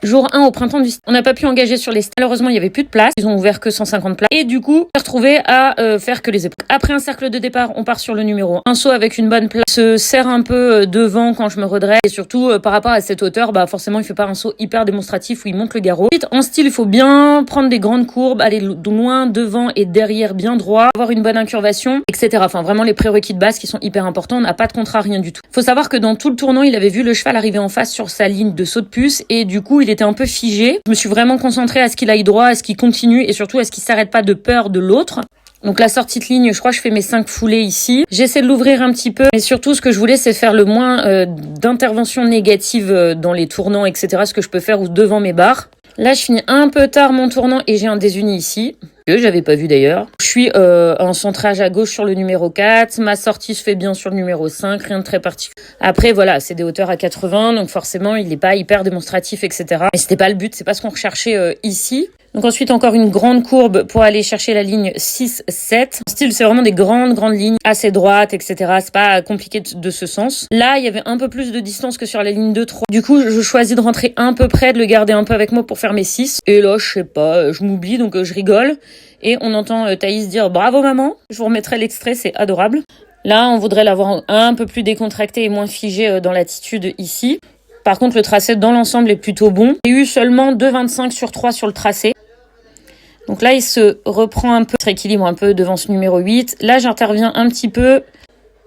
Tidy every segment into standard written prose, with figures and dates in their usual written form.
Jour 1 au printemps du on n'a pas pu engager sur les stands. Malheureusement, il y avait plus de place. Ils ont ouvert que 150 places. Et du coup, on s'est retrouvé à faire que les épaules. Après un cercle de départ, on part sur le numéro 1. Un saut avec une bonne place. Se serre un peu devant quand je me redresse. Et surtout, par rapport à cette hauteur, bah forcément, il fait pas un saut hyper démonstratif où il monte le garrot. Ensuite, en style, il faut bien prendre des grandes courbes, aller loin devant et derrière bien droit, avoir une bonne incurvation, etc. Enfin, vraiment les prérequis de base qui sont hyper importants. On n'a pas de contrat, rien du tout. Faut savoir que dans tout le tournant, il avait vu le cheval arriver en face sur sa ligne de saut de puce et du coup, il était un peu figé. Je me suis vraiment concentrée à ce qu'il aille droit, à ce qu'il continue et surtout à ce qu'il s'arrête pas de peur de l'autre. Donc la sortie de ligne, je crois que je fais mes 5 foulées ici. J'essaie de l'ouvrir un petit peu. Mais surtout, ce que je voulais, c'est faire le moins d'interventions négatives dans les tournants, etc. Ce que je peux faire ou devant mes barres. Là, je finis un peu tard mon tournant et j'ai un désuni ici. Que j'avais pas vu d'ailleurs. Je suis en centrage à gauche sur le numéro 4. Ma sortie se fait bien sur le numéro 5. Rien de très particulier. Après, voilà, c'est des hauteurs à 80. Donc forcément, il n'est pas hyper démonstratif, etc. Mais c'était pas le but. C'est pas ce qu'on recherchait ici. Donc ensuite, encore une grande courbe pour aller chercher la ligne 6-7. Style, c'est vraiment des grandes lignes assez droites, etc. C'est pas compliqué de ce sens. Là, il y avait un peu plus de distance que sur la ligne 2-3. Du coup, je choisis de rentrer un peu près, de le garder un peu avec moi pour faire mes 6. Et là, je sais pas, je m'oublie, donc je rigole. Et on entend Thaïs dire « Bravo maman !» Je vous remettrai l'extrait, c'est adorable. Là, on voudrait l'avoir un peu plus décontracté et moins figé dans l'attitude ici. Par contre, le tracé dans l'ensemble est plutôt bon. J'ai eu seulement 2,25 sur 3 sur le tracé. Donc là, il se reprend un peu, se rééquilibre un peu devant ce numéro 8. Là, j'interviens un petit peu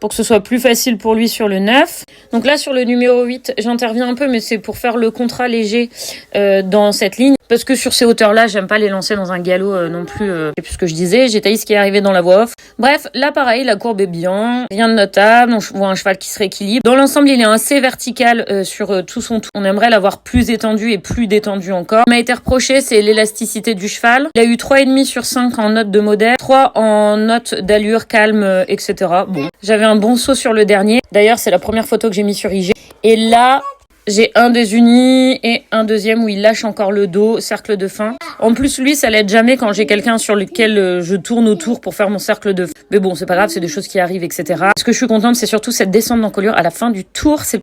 pour que ce soit plus facile pour lui sur le 9. Donc là, sur le numéro 8, j'interviens un peu, mais c'est pour faire le contrat léger dans cette ligne. Parce que sur ces hauteurs-là, j'aime pas les lancer dans un galop non plus. C'est plus ce que je disais. J'ai Thaïs qui est arrivé dans la voix off. Bref, là pareil, la courbe est bien. Rien de notable. On voit un cheval qui se rééquilibre. Dans l'ensemble, il est assez vertical sur tout son tour. On aimerait l'avoir plus étendu et plus détendu encore. Ce qui m'a été reproché, c'est l'élasticité du cheval. Il a eu 3,5 sur 5 en note de modèle, 3 en note d'allure, calme, etc. Bon, j'avais un bon saut sur le dernier. D'ailleurs, c'est la première photo que j'ai mis sur IG. Et là, j'ai un désuni et un deuxième où il lâche encore le dos, cercle de fin. En plus, lui, ça l'aide jamais quand j'ai quelqu'un sur lequel je tourne autour pour faire mon cercle de fin. Mais bon, c'est pas grave, c'est des choses qui arrivent, etc. Ce que je suis contente, c'est surtout cette descente d'encolure à la fin du tour. C'est